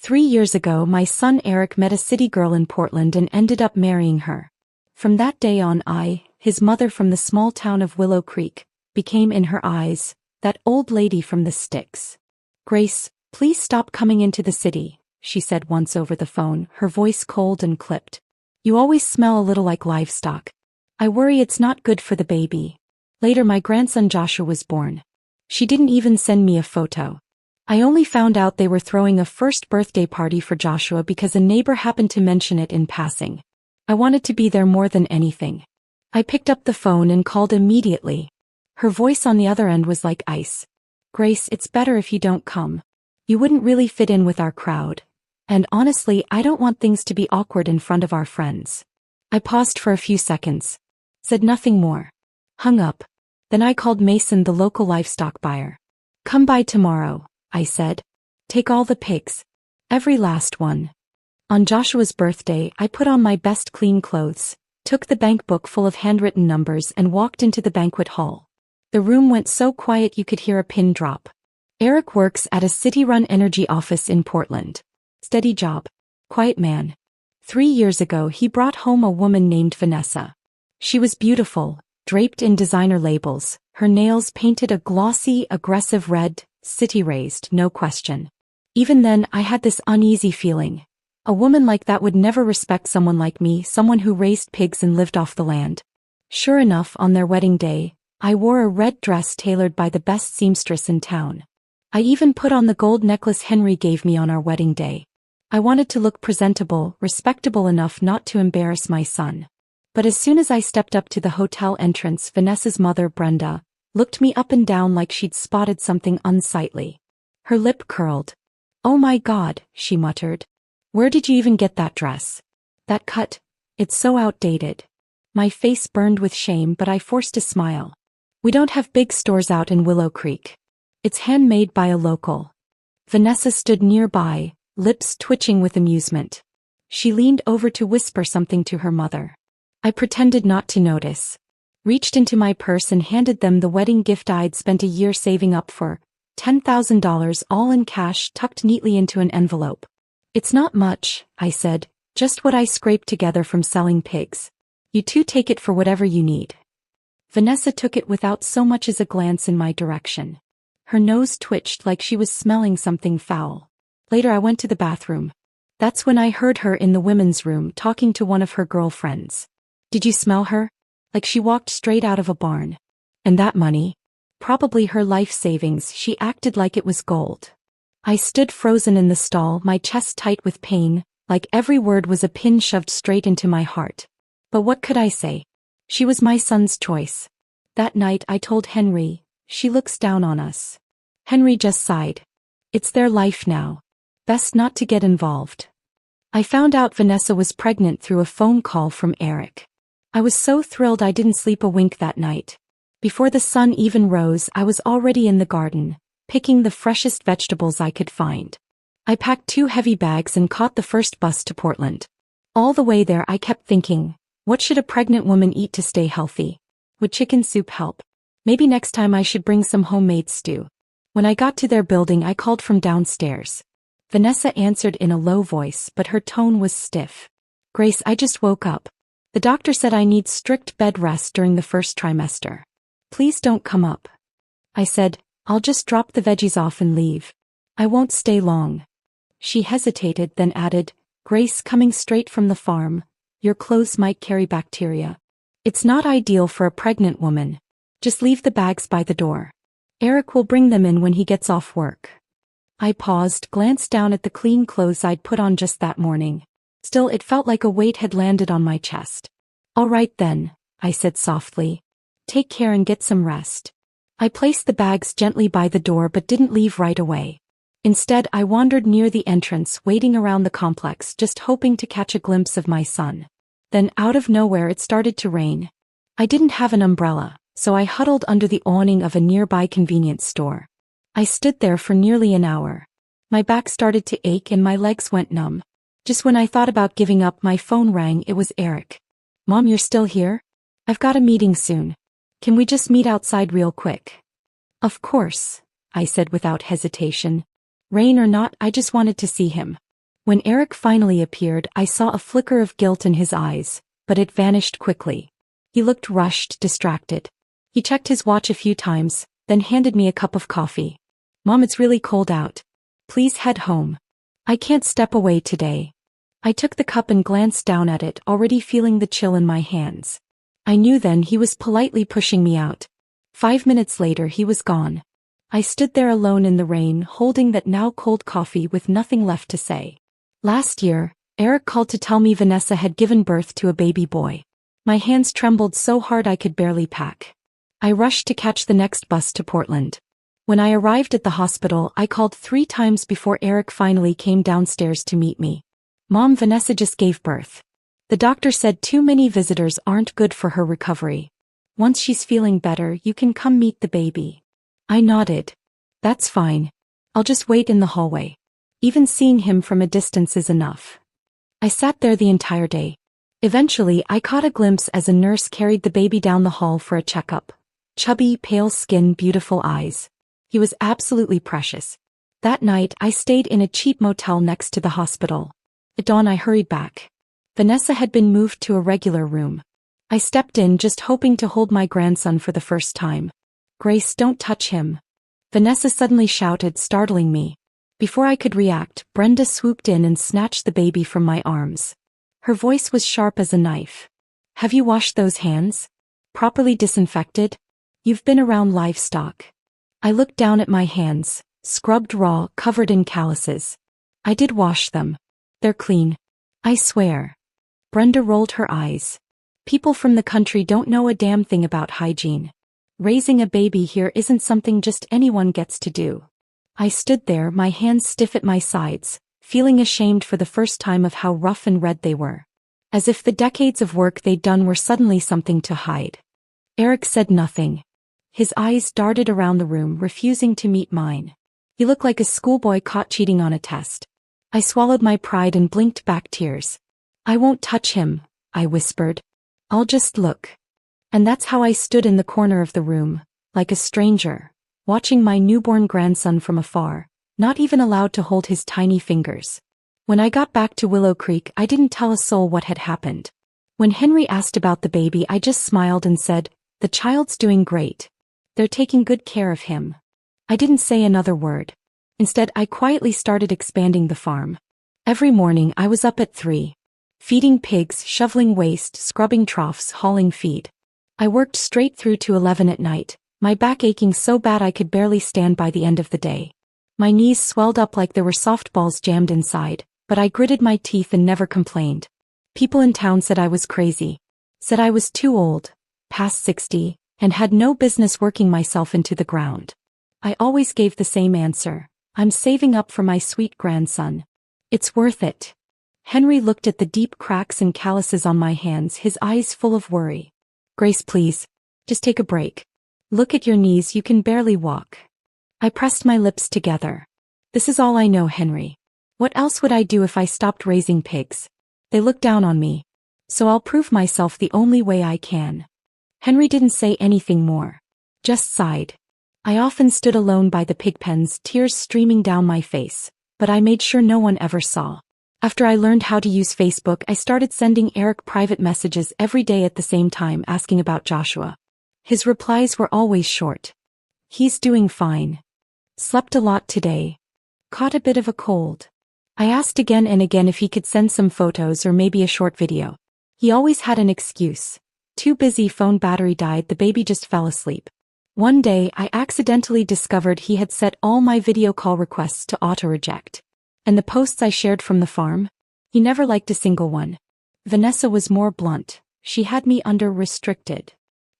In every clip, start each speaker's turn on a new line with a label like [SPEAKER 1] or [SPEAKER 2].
[SPEAKER 1] 3 years ago, my son Eric met a city girl in Portland and ended up marrying her. From that day on, his mother from the small town of Willow Creek, became in her eyes that old lady from the sticks. "Grace, please stop coming into the city," she said once over the phone, her voice cold and clipped. "You always smell a little like livestock. I worry it's not good for the baby." Later, my grandson Joshua was born. She didn't even send me a photo. I only found out they were throwing a first birthday party for Joshua because a neighbor happened to mention it in passing. I wanted to be there more than anything. I picked up the phone and called immediately. Her voice on the other end was like ice. "Grace, it's better if you don't come. You wouldn't really fit in with our crowd. And honestly, I don't want things to be awkward in front of our friends." I paused for a few seconds. Said nothing more. Hung up. Then I called Mason, the local livestock buyer. "Come by tomorrow," I said. "Take all the pigs. Every last one." On Joshua's birthday, I put on my best clean clothes, took the bank book full of handwritten numbers and walked into the banquet hall. The room went so quiet you could hear a pin drop. Eric works at a city-run energy office in Portland. Steady job. Quiet man. 3 years ago, he brought home a woman named Vanessa. She was beautiful, draped in designer labels, her nails painted a glossy, aggressive red, city-raised, no question. Even then, I had this uneasy feeling. A woman like that would never respect someone like me, someone who raised pigs and lived off the land. Sure enough, on their wedding day, I wore a red dress tailored by the best seamstress in town. I even put on the gold necklace Henry gave me on our wedding day. I wanted to look presentable, respectable enough not to embarrass my son. But as soon as I stepped up to the hotel entrance, Vanessa's mother, Brenda, looked me up and down like she'd spotted something unsightly. Her lip curled. "Oh my God," she muttered. "Where did you even get that dress? That cut? It's so outdated." My face burned with shame, but I forced a smile. "We don't have big stores out in Willow Creek. It's handmade by a local." Vanessa stood nearby, lips twitching with amusement. She leaned over to whisper something to her mother. I pretended not to notice. Reached into my purse and handed them the wedding gift I'd spent a year saving up for, $10,000 all in cash tucked neatly into an envelope. "It's not much," I said, "just what I scraped together from selling pigs. You two take it for whatever you need." Vanessa took it without so much as a glance in my direction. Her nose twitched like she was smelling something foul. Later I went to the bathroom. That's when I heard her in the women's room talking to one of her girlfriends. "Did you smell her? Like she walked straight out of a barn. And that money? Probably her life savings. She acted like it was gold." I stood frozen in the stall, my chest tight with pain, like every word was a pin shoved straight into my heart. But what could I say? She was my son's choice. That night I told Henry, "She looks down on us." Henry just sighed. "It's their life now. Best not to get involved." I found out Vanessa was pregnant through a phone call from Eric. I was so thrilled I didn't sleep a wink that night. Before the sun even rose, I was already in the garden, picking the freshest vegetables I could find. I packed 2 heavy bags and caught the first bus to Portland. All the way there I kept thinking, what should a pregnant woman eat to stay healthy? Would chicken soup help? Maybe next time I should bring some homemade stew. When I got to their building, I called from downstairs. Vanessa answered in a low voice, but her tone was stiff. "Grace, I just woke up. The doctor said I need strict bed rest during the first trimester. Please don't come up." I said, "I'll just drop the veggies off and leave. I won't stay long." She hesitated, then added, "Grace, coming straight from the farm, your clothes might carry bacteria. It's not ideal for a pregnant woman. Just leave the bags by the door. Eric will bring them in when he gets off work." I paused, glanced down at the clean clothes I'd put on just that morning. Still, it felt like a weight had landed on my chest. "All right then," I said softly. "Take care and get some rest." I placed the bags gently by the door but didn't leave right away. Instead, I wandered near the entrance, waiting around the complex, just hoping to catch a glimpse of my son. Then, out of nowhere, it started to rain. I didn't have an umbrella, so I huddled under the awning of a nearby convenience store. I stood there for nearly an hour. My back started to ache and my legs went numb. Just when I thought about giving up, my phone rang. It was Eric. "Mom, you're still here? I've got a meeting soon. Can we just meet outside real quick?" "Of course," I said without hesitation. Rain or not, I just wanted to see him. When Eric finally appeared, I saw a flicker of guilt in his eyes, but it vanished quickly. He looked rushed, distracted. He checked his watch a few times, then handed me a cup of coffee. "Mom, it's really cold out. Please head home. I can't step away today." I took the cup and glanced down at it, already feeling the chill in my hands. I knew then he was politely pushing me out. 5 minutes later he was gone. I stood there alone in the rain, holding that now cold coffee with nothing left to say. Last year, Eric called to tell me Vanessa had given birth to a baby boy. My hands trembled so hard I could barely pack. I rushed to catch the next bus to Portland. When I arrived at the hospital, I called 3 times before Eric finally came downstairs to meet me. "Mom, Vanessa just gave birth. The doctor said too many visitors aren't good for her recovery. Once she's feeling better, you can come meet the baby." I nodded. "That's fine. I'll just wait in the hallway. Even seeing him from a distance is enough." I sat there the entire day. Eventually, I caught a glimpse as a nurse carried the baby down the hall for a checkup. Chubby, pale skin, beautiful eyes. He was absolutely precious. That night, I stayed in a cheap motel next to the hospital. At dawn, I hurried back. Vanessa had been moved to a regular room. I stepped in, just hoping to hold my grandson for the first time. "Grace, don't touch him," Vanessa suddenly shouted, startling me. Before I could react, Brenda swooped in and snatched the baby from my arms. Her voice was sharp as a knife. "Have you washed those hands? Properly disinfected? You've been around livestock." I looked down at my hands, scrubbed raw, covered in calluses. "I did wash them. They're clean. I swear." Brenda rolled her eyes. "People from the country don't know a damn thing about hygiene. Raising a baby here isn't something just anyone gets to do." I stood there, my hands stiff at my sides, feeling ashamed for the first time of how rough and red they were. As if the decades of work they'd done were suddenly something to hide. Eric said nothing. His eyes darted around the room, refusing to meet mine. He looked like a schoolboy caught cheating on a test. I swallowed my pride and blinked back tears. "I won't touch him," I whispered. "I'll just look." And that's how I stood in the corner of the room, like a stranger, watching my newborn grandson from afar, not even allowed to hold his tiny fingers. When I got back to Willow Creek, I didn't tell a soul what had happened. When Henry asked about the baby, I just smiled and said, "The child's doing great. They're taking good care of him." I didn't say another word. Instead, I quietly started expanding the farm. Every morning, I was up at 3. Feeding pigs, shoveling waste, scrubbing troughs, hauling feed. I worked straight through to 11 at night, my back aching so bad I could barely stand by the end of the day. My knees swelled up like there were softballs jammed inside, but I gritted my teeth and never complained. People in town said I was crazy. Said I was too old, past 60, and had no business working myself into the ground. I always gave the same answer: "I'm saving up for my sweet grandson. It's worth it." Henry looked at the deep cracks and calluses on my hands, his eyes full of worry. "Grace, please. Just take a break. Look at your knees, you can barely walk." I pressed my lips together. "This is all I know, Henry. What else would I do if I stopped raising pigs? They look down on me. So I'll prove myself the only way I can." Henry didn't say anything more. Just sighed. I often stood alone by the pig pens, tears streaming down my face, but I made sure no one ever saw. After I learned how to use Facebook, I started sending Eric private messages every day at the same time, asking about Joshua. His replies were always short. "He's doing fine. Slept a lot today. Caught a bit of a cold." I asked again and again if he could send some photos or maybe a short video. He always had an excuse. "Too busy, phone battery died, the baby just fell asleep." One day, I accidentally discovered he had set all my video call requests to auto-reject. And the posts I shared from the farm? He never liked a single one. Vanessa was more blunt. She had me under restricted.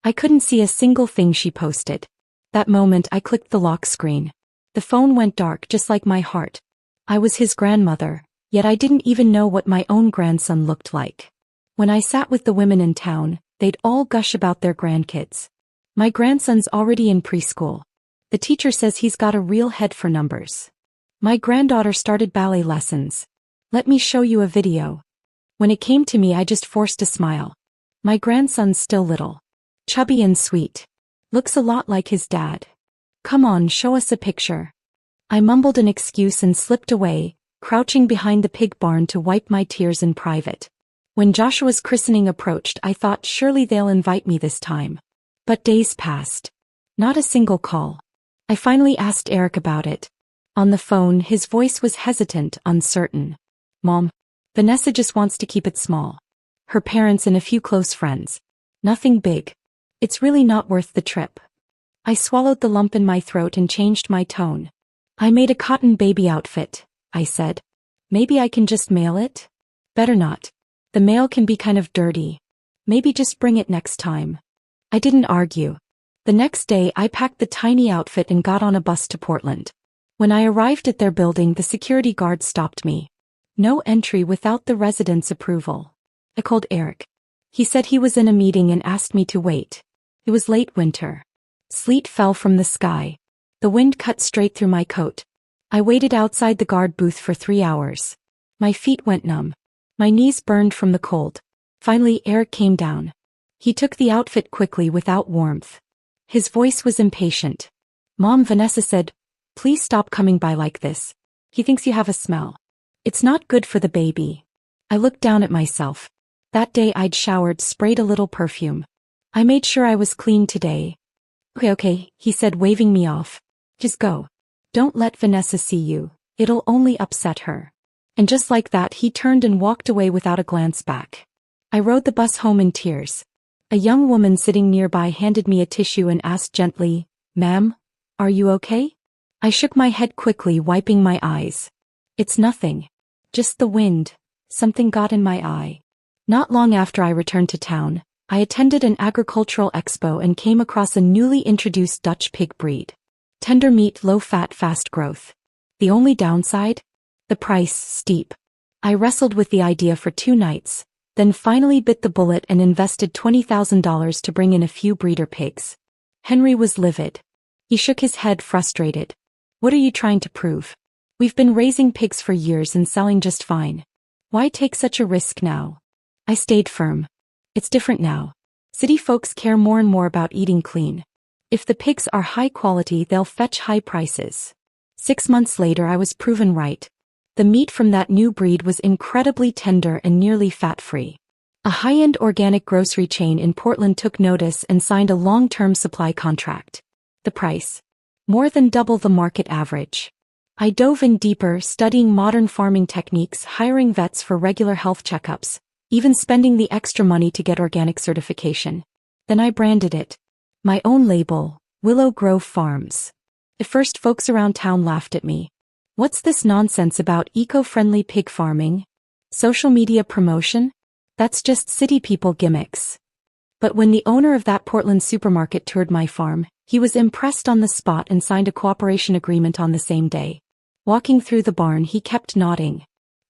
[SPEAKER 1] I couldn't see a single thing she posted. That moment, I clicked the lock screen. The phone went dark, just like my heart. I was his grandmother, yet I didn't even know what my own grandson looked like. When I sat with the women in town, they'd all gush about their grandkids. "My grandson's already in preschool. The teacher says he's got a real head for numbers. My granddaughter started ballet lessons. Let me show you a video." When it came to me, I just forced a smile. My grandson's still little. Chubby and sweet. Looks a lot like his dad. "Come on, show us a picture." I mumbled an excuse and slipped away, crouching behind the pig barn to wipe my tears in private. When Joshua's christening approached, I thought surely they'll invite me this time. But days passed. Not a single call. I finally asked Eric about it. On the phone, his voice was hesitant, uncertain. Mom, Vanessa just wants to keep it small. Her parents and a few close friends. Nothing big. It's really not worth the trip. I swallowed the lump in my throat and changed my tone. I made a cotton baby outfit, I said. Maybe I can just mail it? Better not. The mail can be kind of dirty. Maybe just bring it next time. I didn't argue. The next day I packed the tiny outfit and got on a bus to Portland. When I arrived at their building, the security guard stopped me. No entry without the resident's approval. I called Eric. He said he was in a meeting and asked me to wait. It was late winter. Sleet fell from the sky. The wind cut straight through my coat. I waited outside the guard booth for 3 hours. My feet went numb. My knees burned from the cold. Finally, Eric came down. He took the outfit quickly without warmth. His voice was impatient. Mom, Vanessa said, please stop coming by like this. He thinks you have a smell. It's not good for the baby. I looked down at myself. That day I'd showered, sprayed a little perfume. I made sure I was clean today. Okay, he said, waving me off. Just go. Don't let Vanessa see you. It'll only upset her. And just like that, he turned and walked away without a glance back. I rode the bus home in tears. A young woman sitting nearby handed me a tissue and asked gently, Ma'am, are you okay? I shook my head quickly, wiping my eyes. It's nothing. Just the wind. Something got in my eye. Not long after I returned to town, I attended an agricultural expo and came across a newly introduced Dutch pig breed. Tender meat, low fat, fast growth. The only downside? The price, steep. I wrestled with the idea for 2 nights, then finally bit the bullet and invested $20,000 to bring in a few breeder pigs. Henry was livid. He shook his head, frustrated. What are you trying to prove? We've been raising pigs for years and selling just fine. Why take such a risk now? I stayed firm. It's different now. City folks care more and more about eating clean. If the pigs are high quality, they'll fetch high prices. 6 months later, I was proven right. The meat from that new breed was incredibly tender and nearly fat-free. A high-end organic grocery chain in Portland took notice and signed a long-term supply contract. The price? More than double the market average. I dove in deeper, studying modern farming techniques, hiring vets for regular health checkups, even spending the extra money to get organic certification. Then I branded it. My own label, Willow Grove Farms. At first, folks around town laughed at me. What's this nonsense about eco-friendly pig farming? Social media promotion? That's just city people gimmicks. But when the owner of that Portland supermarket toured my farm, he was impressed on the spot and signed a cooperation agreement on the same day. Walking through the barn, he kept nodding.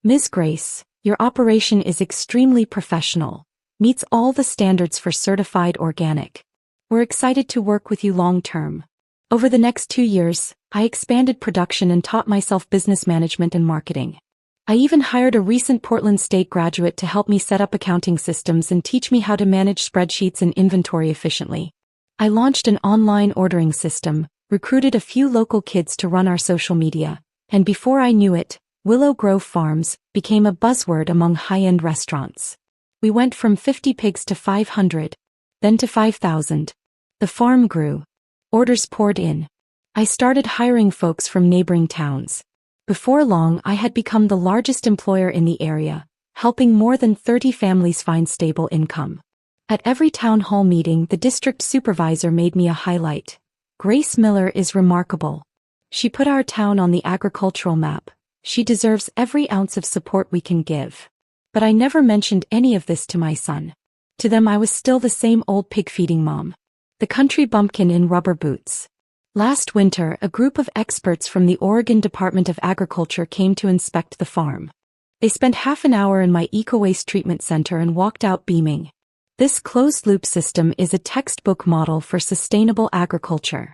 [SPEAKER 1] Ms. Grace, your operation is extremely professional. Meets all the standards for certified organic. We're excited to work with you long-term. Over the next 2 years, I expanded production and taught myself business management and marketing. I even hired a recent Portland State graduate to help me set up accounting systems and teach me how to manage spreadsheets and inventory efficiently. I launched an online ordering system, recruited a few local kids to run our social media, and before I knew it, Willow Grove Farms became a buzzword among high-end restaurants. We went from 50 pigs to 500, then to 5,000. The farm grew. Orders poured in. I started hiring folks from neighboring towns. Before long, I had become the largest employer in the area, helping more than 30 families find stable income. At every town hall meeting, the district supervisor made me a highlight. Grace Miller is remarkable. She put our town on the agricultural map. She deserves every ounce of support we can give. But I never mentioned any of this to my son. To them, I was still the same old pig-feeding mom. The country bumpkin in rubber boots. Last winter, a group of experts from the Oregon Department of Agriculture came to inspect the farm. They spent half an hour in my eco-waste treatment center and walked out beaming. This closed-loop system is a textbook model for sustainable agriculture.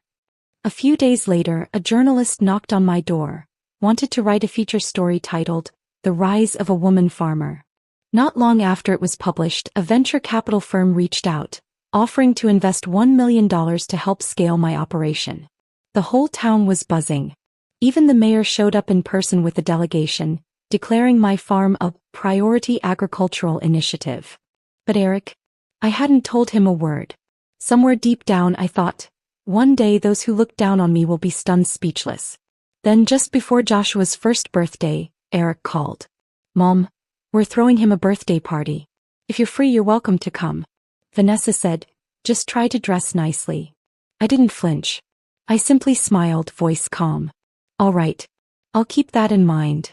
[SPEAKER 1] A few days later, a journalist knocked on my door, wanted to write a feature story titled, The Rise of a Woman Farmer. Not long after it was published, a venture capital firm reached out, offering to invest $1 million to help scale my operation. The whole town was buzzing. Even the mayor showed up in person with a delegation, declaring my farm a priority agricultural initiative. But Eric, I hadn't told him a word. Somewhere deep down I thought, one day those who look down on me will be stunned speechless. Then just before Joshua's first birthday, Eric called. Mom, we're throwing him a birthday party. If you're free, you're welcome to come. Vanessa said, just try to dress nicely. I didn't flinch. I simply smiled, voice calm. All right. I'll keep that in mind.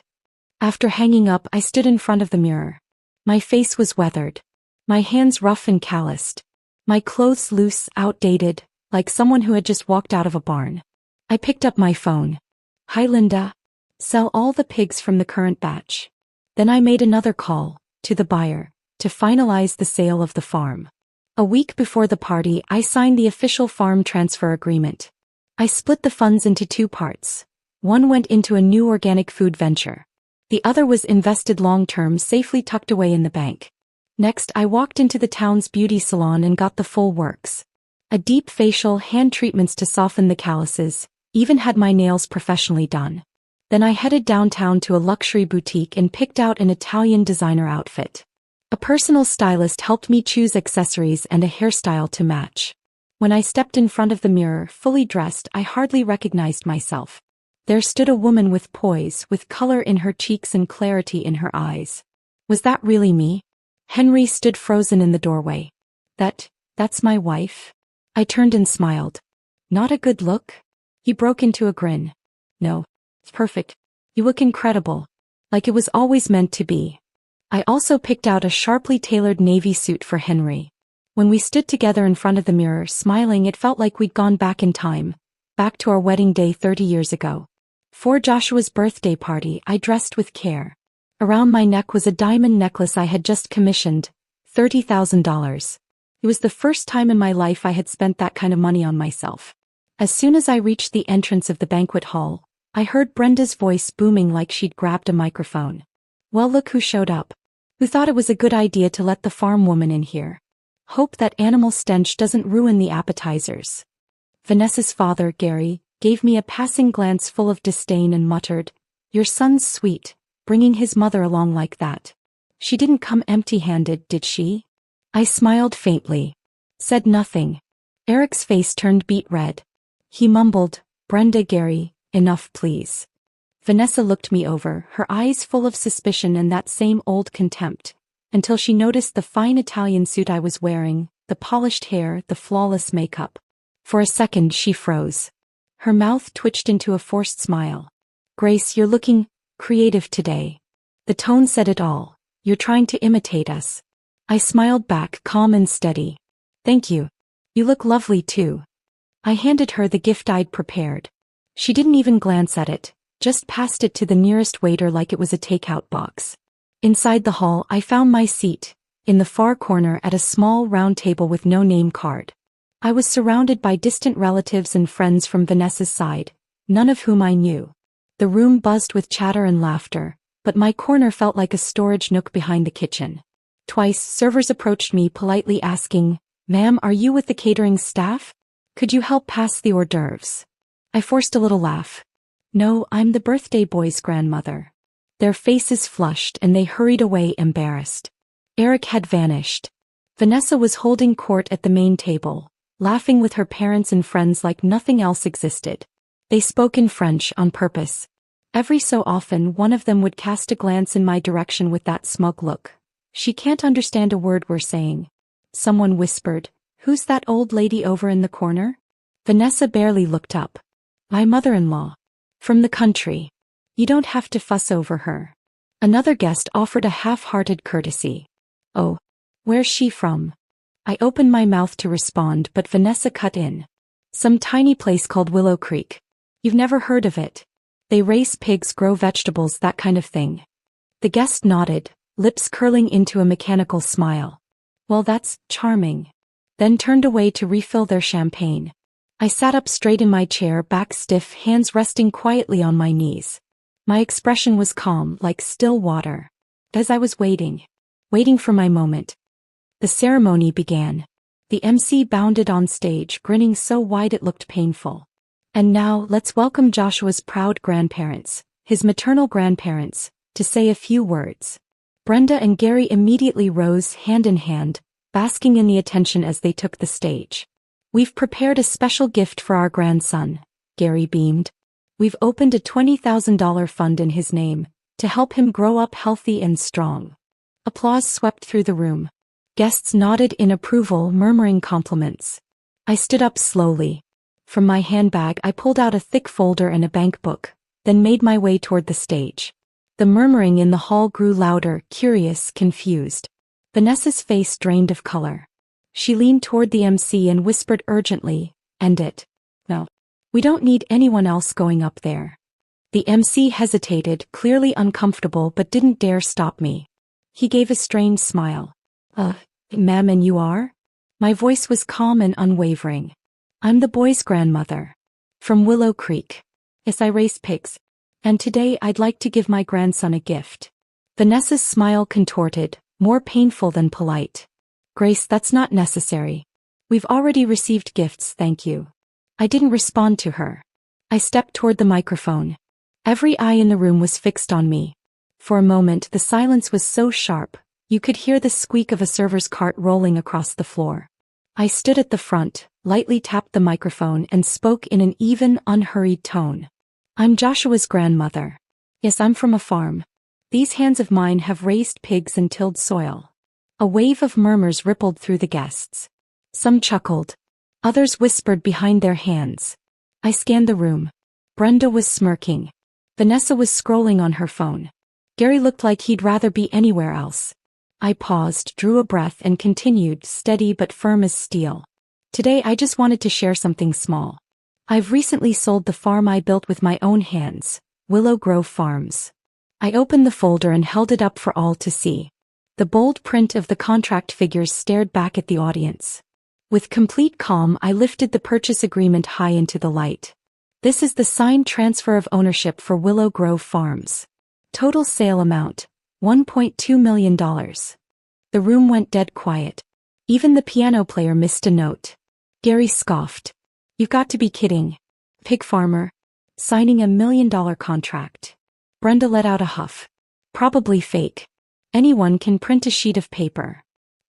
[SPEAKER 1] After hanging up, I stood in front of the mirror. My face was weathered. My hands rough and calloused. My clothes loose, outdated, like someone who had just walked out of a barn. I picked up my phone. Hi Linda. Sell all the pigs from the current batch. Then I made another call, to the buyer, to finalize the sale of the farm. A week before the party, I signed the official farm transfer agreement. I split the funds into two parts. One went into a new organic food venture. The other was invested long-term, safely tucked away in the bank. Next, I walked into the town's beauty salon and got the full works. A deep facial, hand treatments to soften the calluses, even had my nails professionally done. Then I headed downtown to a luxury boutique and picked out an Italian designer outfit. A personal stylist helped me choose accessories and a hairstyle to match. When I stepped in front of the mirror, fully dressed, I hardly recognized myself. There stood a woman with poise, with color in her cheeks and clarity in her eyes. Was that really me? Henry stood frozen in the doorway. That's my wife? I turned and smiled. Not a good look? He broke into a grin. No. It's perfect. You look incredible. Like it was always meant to be. I also picked out a sharply tailored navy suit for Henry. When we stood together in front of the mirror, smiling, it felt like we'd gone back in time. Back to our wedding day 30 years ago. For Joshua's birthday party, I dressed with care. Around my neck was a diamond necklace I had just commissioned, $30,000. It was the first time in my life I had spent that kind of money on myself. As soon as I reached the entrance of the banquet hall, I heard Brenda's voice booming like she'd grabbed a microphone. Well, look who showed up. Who thought it was a good idea to let the farm woman in here? Hope that animal stench doesn't ruin the appetizers. Vanessa's father, Gary, gave me a passing glance full of disdain and muttered, Your son's sweet, bringing his mother along like that. She didn't come empty-handed, did she? I smiled faintly. Said nothing. Eric's face turned beet red. He mumbled, Brenda, Gary, enough please. Vanessa looked me over, her eyes full of suspicion and that same old contempt, until she noticed the fine Italian suit I was wearing, the polished hair, the flawless makeup. For a second she froze. Her mouth twitched into a forced smile. Grace, you're looking creative today. The tone said it all. You're trying to imitate us. I smiled back, calm and steady. Thank you. You look lovely too. I handed her the gift I'd prepared. She didn't even glance at it, just passed it to the nearest waiter like it was a takeout box. Inside the hall, I found my seat, in the far corner at a small round table with no name card. I was surrounded by distant relatives and friends from Vanessa's side, none of whom I knew. The room buzzed with chatter and laughter, but my corner felt like a storage nook behind the kitchen. Twice, servers approached me politely asking, Ma'am, are you with the catering staff? Could you help pass the hors d'oeuvres? I forced a little laugh. No, I'm the birthday boy's grandmother. Their faces flushed and they hurried away embarrassed. Eric had vanished. Vanessa was holding court at the main table, laughing with her parents and friends like nothing else existed. They spoke in French on purpose. Every so often one of them would cast a glance in my direction with that smug look. She can't understand a word we're saying. Someone whispered, Who's that old lady over in the corner? Vanessa barely looked up. My mother-in-law. From the country. You don't have to fuss over her. Another guest offered a half-hearted courtesy. Oh, where's she from? I opened my mouth to respond, but Vanessa cut in. Some tiny place called Willow Creek. You've never heard of it. They raise pigs, grow vegetables, that kind of thing. The guest nodded, lips curling into a mechanical smile. Well, that's charming. Then turned away to refill their champagne. I sat up straight in my chair, back stiff, hands resting quietly on my knees. My expression was calm, like still water. As I was waiting for my moment. The ceremony began. The MC bounded on stage, grinning so wide it looked painful. And now, let's welcome Joshua's proud grandparents, his maternal grandparents, to say a few words. Brenda and Gary immediately rose hand in hand, basking in the attention as they took the stage. "We've prepared a special gift for our grandson," Gary beamed. "We've opened a $20,000 fund in his name, to help him grow up healthy and strong." Applause swept through the room. Guests nodded in approval, murmuring compliments. I stood up slowly. From my handbag I pulled out a thick folder and a bank book, then made my way toward the stage. The murmuring in the hall grew louder, curious, confused. Vanessa's face drained of color. She leaned toward the MC and whispered urgently, "End it. No. We don't need anyone else going up there." The MC hesitated, clearly uncomfortable, but didn't dare stop me. He gave a strained smile. Ma'am, and you are?" My voice was calm and unwavering. "I'm the boy's grandmother. From Willow Creek. Yes, I raise pigs. And today I'd like to give my grandson a gift." Vanessa's smile contorted, more painful than polite. "Grace, that's not necessary. We've already received gifts, thank you." I didn't respond to her. I stepped toward the microphone. Every eye in the room was fixed on me. For a moment the silence was so sharp, you could hear the squeak of a server's cart rolling across the floor. I stood at the front, lightly tapped the microphone and spoke in an even, unhurried tone. "I'm Joshua's grandmother. Yes, I'm from a farm. These hands of mine have raised pigs and tilled soil." A wave of murmurs rippled through the guests. Some chuckled. Others whispered behind their hands. I scanned the room. Brenda was smirking. Vanessa was scrolling on her phone. Gary looked like he'd rather be anywhere else. I paused, drew a breath and continued, steady but firm as steel. "Today I just wanted to share something small. I've recently sold the farm I built with my own hands, Willow Grove Farms." I opened the folder and held it up for all to see. The bold print of the contract figures stared back at the audience. With complete calm I lifted the purchase agreement high into the light. "This is the signed transfer of ownership for Willow Grove Farms. Total sale amount, $1.2 million. The room went dead quiet. Even the piano player missed a note. Gary scoffed. "You've got to be kidding. Pig farmer. Signing $1 million contract." Brenda let out a huff. "Probably fake. Anyone can print a sheet of paper."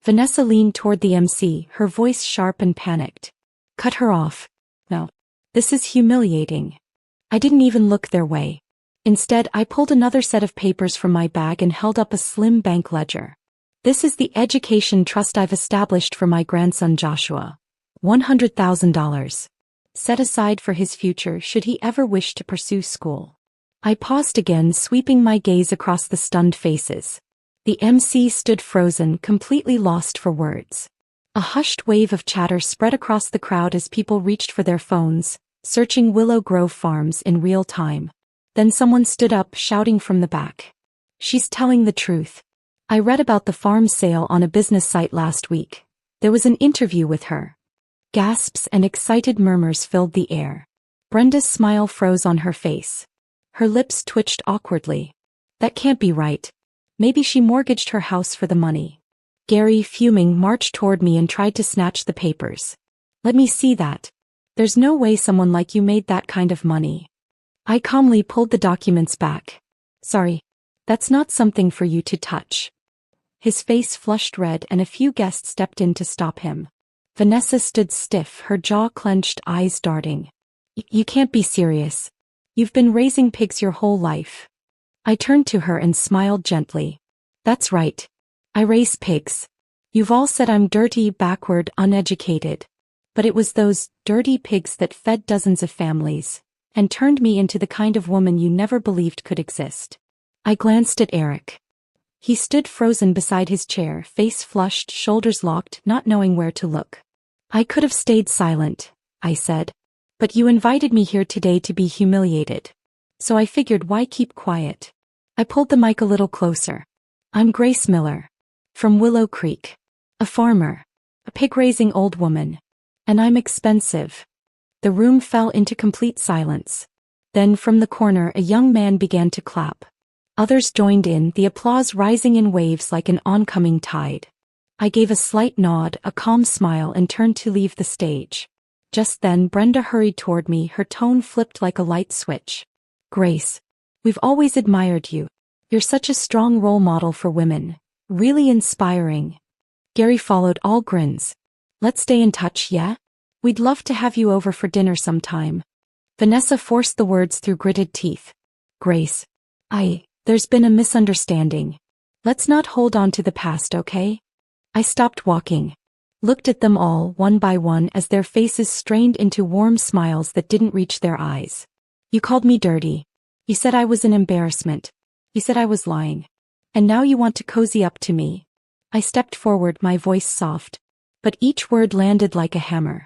[SPEAKER 1] Vanessa leaned toward the MC, her voice sharp and panicked. "Cut her off. No. This is humiliating." I didn't even look their way. Instead, I pulled another set of papers from my bag and held up a slim bank ledger. "This is the education trust I've established for my grandson Joshua. $100,000. Set aside for his future should he ever wish to pursue school." I paused again, sweeping my gaze across the stunned faces. The MC stood frozen, completely lost for words. A hushed wave of chatter spread across the crowd as people reached for their phones, searching Willow Grove Farms in real time. Then someone stood up, shouting from the back. "She's telling the truth. I read about the farm sale on a business site last week. There was an interview with her." Gasps and excited murmurs filled the air. Brenda's smile froze on her face. Her lips twitched awkwardly. "That can't be right. Maybe she mortgaged her house for the money." Gary, fuming, marched toward me and tried to snatch the papers. "Let me see that. There's no way someone like you made that kind of money." I calmly pulled the documents back. "Sorry. That's not something for you to touch." His face flushed red and a few guests stepped in to stop him. Vanessa stood stiff, her jaw clenched, eyes darting. You can't be serious. You've been raising pigs your whole life." I turned to her and smiled gently. "That's right. I raise pigs. You've all said I'm dirty, backward, uneducated. But it was those dirty pigs that fed dozens of families and turned me into the kind of woman you never believed could exist." I glanced at Eric. He stood frozen beside his chair, face flushed, shoulders locked, not knowing where to look. "I could have stayed silent," I said. "But you invited me here today to be humiliated. So I figured, why keep quiet?" I pulled the mic a little closer. "I'm Grace Miller. From Willow Creek. A farmer. A pig-raising old woman. And I'm expensive." The room fell into complete silence. Then from the corner a young man began to clap. Others joined in, the applause rising in waves like an oncoming tide. I gave a slight nod, a calm smile, and turned to leave the stage. Just then Brenda hurried toward me, her tone flipped like a light switch. "Grace, we've always admired you. You're such a strong role model for women. Really inspiring. Gary followed, all grins. Let's stay in touch, yeah? We'd love to have you over for dinner sometime. Vanessa forced the words through gritted teeth. Grace. There's been a misunderstanding. Let's not hold on to the past, okay? I stopped walking. Looked at them all, one by one, as their faces strained into warm smiles that didn't reach their eyes. You called me dirty. You said I was an embarrassment. You said I was lying. And now you want to cozy up to me. I stepped forward, my voice soft. But each word landed like a hammer.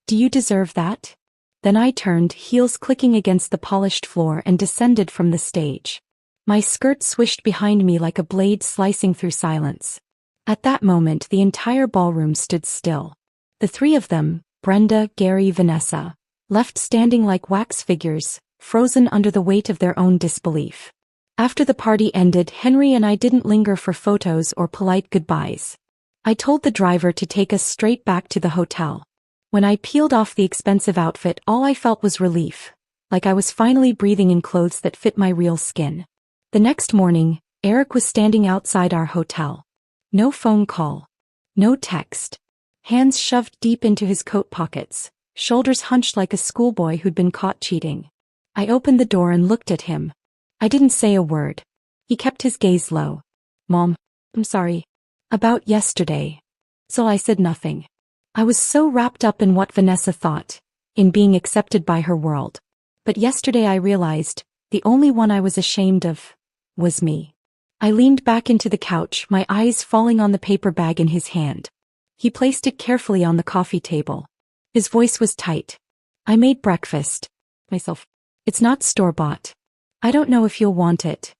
[SPEAKER 1] Do you deserve that? Then I turned, heels clicking against the polished floor, and descended from the stage. My skirt swished behind me like a blade slicing through silence. At that moment, the entire ballroom stood still. The three of them, Brenda, Gary, Vanessa, left standing like wax figures, frozen under the weight of their own disbelief. After the party ended, Henry and I didn't linger for photos or polite goodbyes. I told the driver to take us straight back to the hotel. When I peeled off the expensive outfit, all I felt was relief, like I was finally breathing in clothes that fit my real skin. The next morning, Eric was standing outside our hotel. No phone call. No text. Hands shoved deep into his coat pockets, shoulders hunched like a schoolboy who'd been caught cheating. I opened the door and looked at him. I didn't say a word. He kept his gaze low. Mom, I'm sorry. About yesterday. So I said nothing. I was so wrapped up in what Vanessa thought, in being accepted by her world. But yesterday I realized, the only one I was ashamed of was me. I leaned back into the couch, my eyes falling on the paper bag in his hand. He placed it carefully on the coffee table. His voice was tight. I made breakfast. Myself. It's not store-bought. I don't know if you'll want it.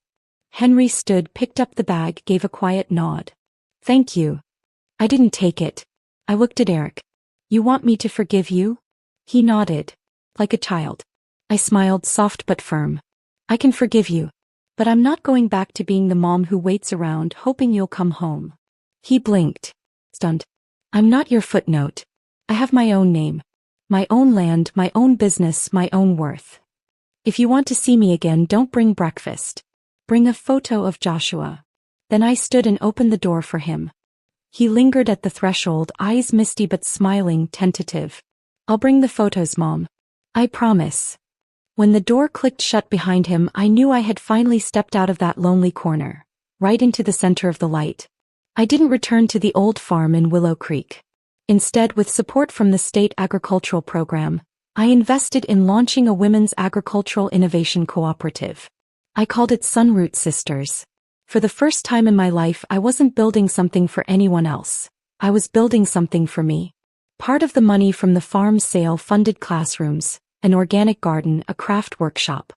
[SPEAKER 1] Henry stood, picked up the bag, gave a quiet nod. Thank you. I didn't take it. I looked at Eric. You want me to forgive you? He nodded. Like a child. I smiled, soft but firm. I can forgive you. But I'm not going back to being the mom who waits around hoping you'll come home. He blinked. Stunned. I'm not your footnote. I have my own name. My own land, my own business, my own worth. If you want to see me again, don't bring breakfast. Bring a photo of Joshua. Then I stood and opened the door for him. He lingered at the threshold, eyes misty but smiling, tentative. I'll bring the photos, Mom. I promise. When the door clicked shut behind him, I knew I had finally stepped out of that lonely corner, right into the center of the light. I didn't return to the old farm in Willow Creek. Instead, with support from the state agricultural program, I invested in launching a women's agricultural innovation cooperative. I called it Sunroot Sisters. For the first time in my life, I wasn't building something for anyone else. I was building something for me. Part of the money from the farm sale funded classrooms, an organic garden, a craft workshop.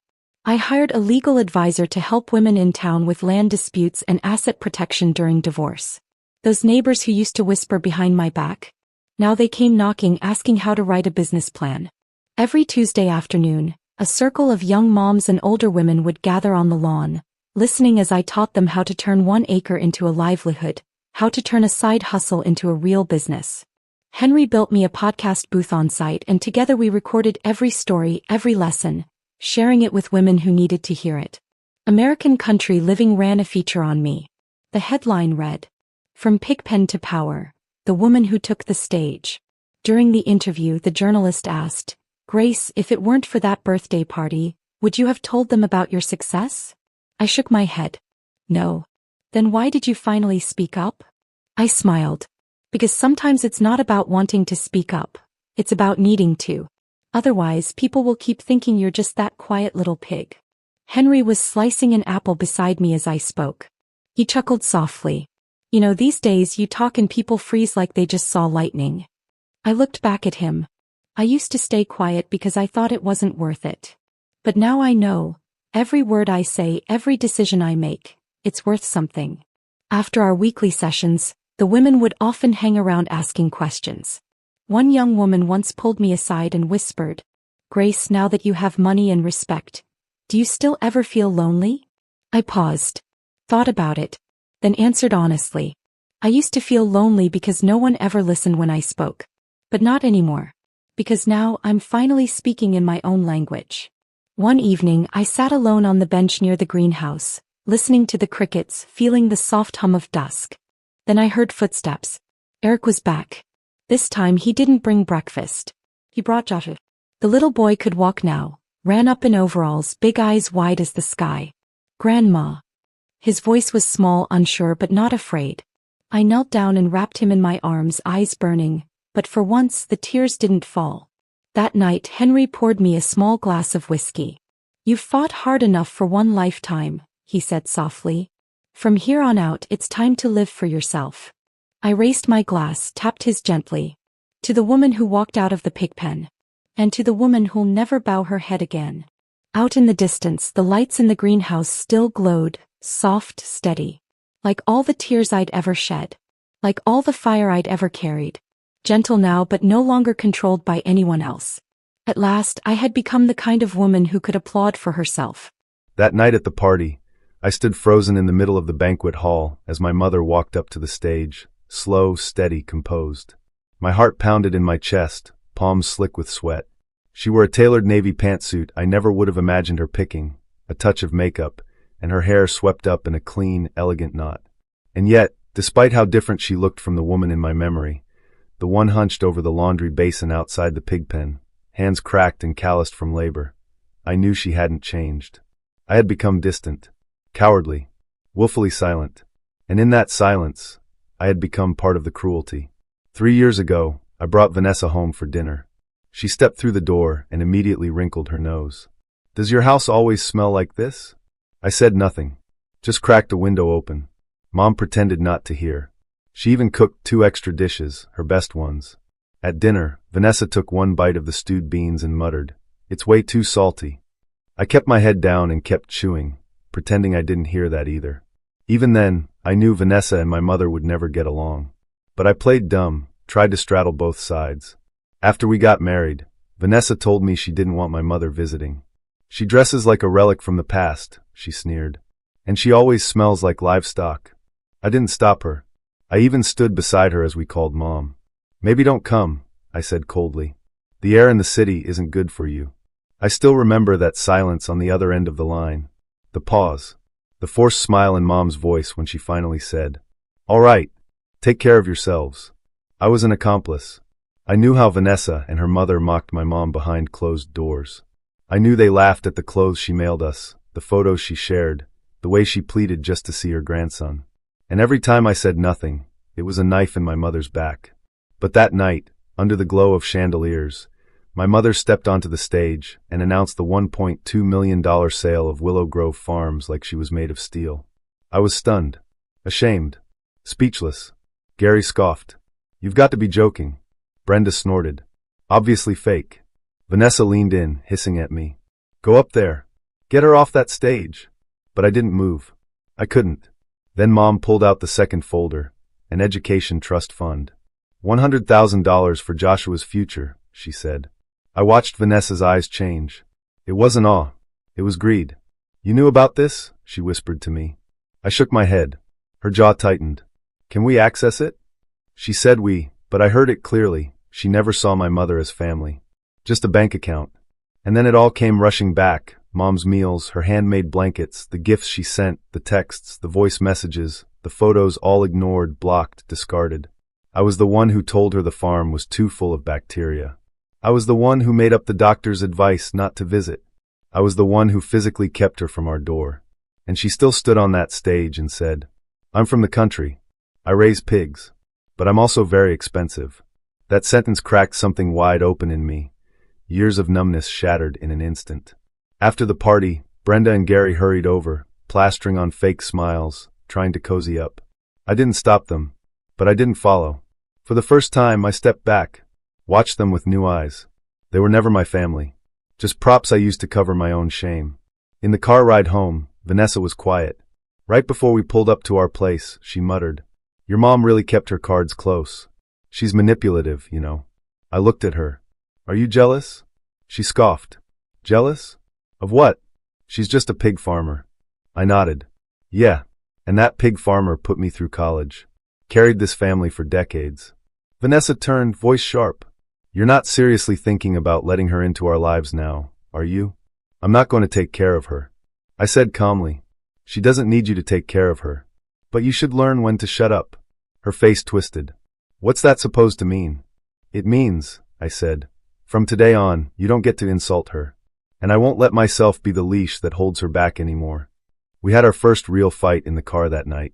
[SPEAKER 1] I hired a legal advisor to help women in town with land disputes and asset protection during divorce. Those neighbors who used to whisper behind my back, now they came knocking, asking how to write a business plan. Every Tuesday afternoon, a circle of young moms and older women would gather on the lawn, listening as I taught them how to turn 1 acre into a livelihood, how to turn a side hustle into a real business. Henry built me a podcast booth on site, and together we recorded every story, every lesson, sharing it with women who needed to hear it. American Country Living ran a feature on me. The headline read, "From Pigpen to Power, the woman who took the stage." During the interview, the journalist asked, "Grace, if it weren't for that birthday party, would you have told them about your success?" I shook my head. No. Then why did you finally speak up? I smiled. Because sometimes it's not about wanting to speak up. It's about needing to. Otherwise, people will keep thinking you're just that quiet little pig. Henry was slicing an apple beside me as I spoke. He chuckled softly. You know, these days you talk and people freeze like they just saw lightning. I looked back at him. I used to stay quiet because I thought it wasn't worth it. But now I know, every word I say, every decision I make, it's worth something. After our weekly sessions, the women would often hang around asking questions. One young woman once pulled me aside and whispered, "Grace, now that you have money and respect, do you still ever feel lonely?" I paused, thought about it, then answered honestly. I used to feel lonely because no one ever listened when I spoke. But not anymore. Because now I'm finally speaking in my own language. One evening, I sat alone on the bench near the greenhouse, listening to the crickets, feeling the soft hum of dusk. Then I heard footsteps. Eric was back. This time he didn't bring breakfast. He brought Joshua. The little boy could walk now, ran up in overalls, big eyes wide as the sky. Grandma. His voice was small, unsure but not afraid. I knelt down and wrapped him in my arms, eyes burning, but for once the tears didn't fall. That night Henry poured me a small glass of whiskey. "You've fought hard enough for one lifetime," he said softly. "From here on out it's time to live for yourself." I raised my glass, tapped his gently. "To the woman who walked out of the pigpen. And to the woman who'll never bow her head again." Out in the distance the lights in the greenhouse still glowed, soft, steady. Like all the tears I'd ever shed. Like all the fire I'd ever carried. Gentle now but no longer controlled by anyone else. At last I had become the kind of woman who could applaud for herself.
[SPEAKER 2] That night at the party, I stood frozen in the middle of the banquet hall as my mother walked up to the stage, slow, steady, composed. My heart pounded in my chest, palms slick with sweat. She wore a tailored navy pantsuit I never would have imagined her picking, a touch of makeup, and her hair swept up in a clean, elegant knot. And yet, despite how different she looked from the woman in my memory, the one hunched over the laundry basin outside the pigpen, hands cracked and calloused from labor, I knew she hadn't changed. I had become distant, cowardly, willfully silent, and in that silence, I had become part of the cruelty. 3 years ago, I brought Vanessa home for dinner. She stepped through the door and immediately wrinkled her nose. "Does your house always smell like this?" I said nothing, just cracked a window open. Mom pretended not to hear. She even cooked 2 extra dishes, her best ones. At dinner, Vanessa took one bite of the stewed beans and muttered, "It's way too salty." I kept my head down and kept chewing, pretending I didn't hear that either. Even then, I knew Vanessa and my mother would never get along. But I played dumb, tried to straddle both sides. After we got married, Vanessa told me she didn't want my mother visiting. "She dresses like a relic from the past," she sneered. "And she always smells like livestock." I didn't stop her. I even stood beside her as we called Mom. "Maybe don't come," I said coldly. "The air in the city isn't good for you." I still remember that silence on the other end of the line. The pause. The forced smile in Mom's voice when she finally said, "All right, take care of yourselves." I was an accomplice. I knew how Vanessa and her mother mocked my mom behind closed doors. I knew they laughed at the clothes she mailed us, the photos she shared, the way she pleaded just to see her grandson. And every time I said nothing, it was a knife in my mother's back. But that night, under the glow of chandeliers, my mother stepped onto the stage and announced the $1.2 million sale of Willow Grove Farms like she was made of steel. I was stunned, ashamed, speechless. Gary scoffed. "You've got to be joking." Brenda snorted. "Obviously fake." Vanessa leaned in, hissing at me. "Go up there. Get her off that stage." But I didn't move. I couldn't. Then Mom pulled out the second folder, an education trust fund. $100,000 for Joshua's future, she said. I watched Vanessa's eyes change. It wasn't awe. It was greed. "You knew about this?" she whispered to me. I shook my head. Her jaw tightened. "Can we access it?" She said we, but I heard it clearly. She never saw my mother as family. Just a bank account. And then it all came rushing back. Mom's meals, her handmade blankets, the gifts she sent, the texts, the voice messages, the photos all ignored, blocked, discarded. I was the one who told her the farm was too full of bacteria. I was the one who made up the doctor's advice not to visit. I was the one who physically kept her from our door. And she still stood on that stage and said, "I'm from the country. I raise pigs. But I'm also very expensive." That sentence cracked something wide open in me. Years of numbness shattered in an instant. After the party, Brenda and Gary hurried over, plastering on fake smiles, trying to cozy up. I didn't stop them, but I didn't follow. For the first time, I stepped back, watched them with new eyes. They were never my family, just props I used to cover my own shame. In the car ride home, Vanessa was quiet. Right before we pulled up to our place, she muttered, "Your mom really kept her cards close. She's manipulative, you know." I looked at her. "Are you jealous?" She scoffed. "Jealous? Of what?" "She's just a pig farmer." I nodded. "Yeah, and that pig farmer put me through college. Carried this family for decades." Vanessa turned, voice sharp. "You're not seriously thinking about letting her into our lives now, are you?" "I'm not going to take care of her," I said calmly. She doesn't need you to take care of her. But you should learn when to shut up. Her face twisted. What's that supposed to mean? It means, I said, from today on, you don't get to insult her. And I won't let myself be the leash that holds her back anymore. We had our first real fight in the car that night.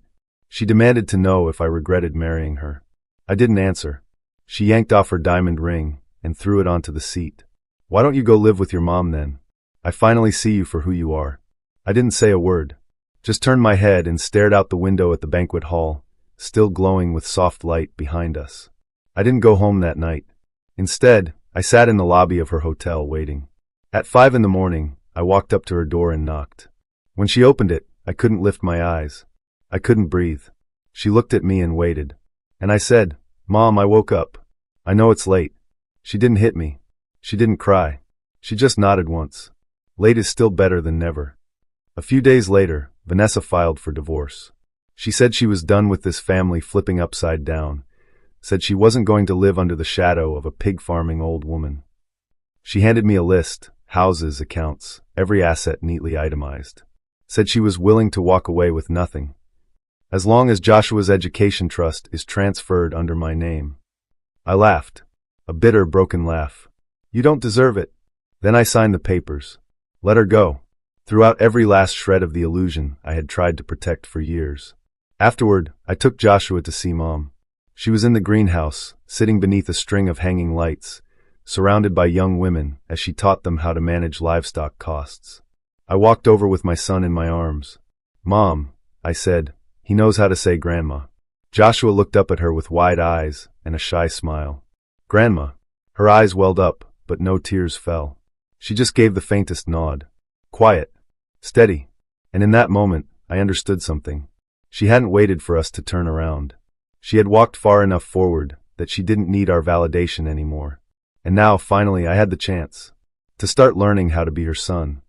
[SPEAKER 2] She demanded to know if I regretted marrying her. I didn't answer. She yanked off her diamond ring and threw it onto the seat. Why don't you go live with your mom then? I finally see you for who you are. I didn't say a word. Just turned my head and stared out the window at the banquet hall, still glowing with soft light behind us. I didn't go home that night. Instead, I sat in the lobby of her hotel waiting. At 5 a.m, I walked up to her door and knocked. When she opened it, I couldn't lift my eyes. I couldn't breathe. She looked at me and waited. And I said, Mom, I woke up. I know it's late. She didn't hit me. She didn't cry. She just nodded once. Late is still better than never. A few days later, Vanessa filed for divorce. She said she was done with this family flipping upside down. Said she wasn't going to live under the shadow of a pig-farming old woman. She handed me a list, houses, accounts, every asset neatly itemized. Said she was willing to walk away with nothing, as long as Joshua's education trust is transferred under my name. I laughed. A bitter, broken laugh. You don't deserve it. Then I signed the papers. Let her go. Threw out every last shred of the illusion I had tried to protect for years. Afterward, I took Joshua to see Mom. She was in the greenhouse, sitting beneath a string of hanging lights, surrounded by young women as she taught them how to manage livestock costs. I walked over with my son in my arms. Mom, I said, he knows how to say Grandma. Joshua looked up at her with wide eyes and a shy smile. Grandma. Her eyes welled up, but no tears fell. She just gave the faintest nod. Quiet. Steady. And in that moment, I understood something. She hadn't waited for us to turn around. She had walked far enough forward that she didn't need our validation anymore. And now, finally, I had the chance to start learning how to be her son.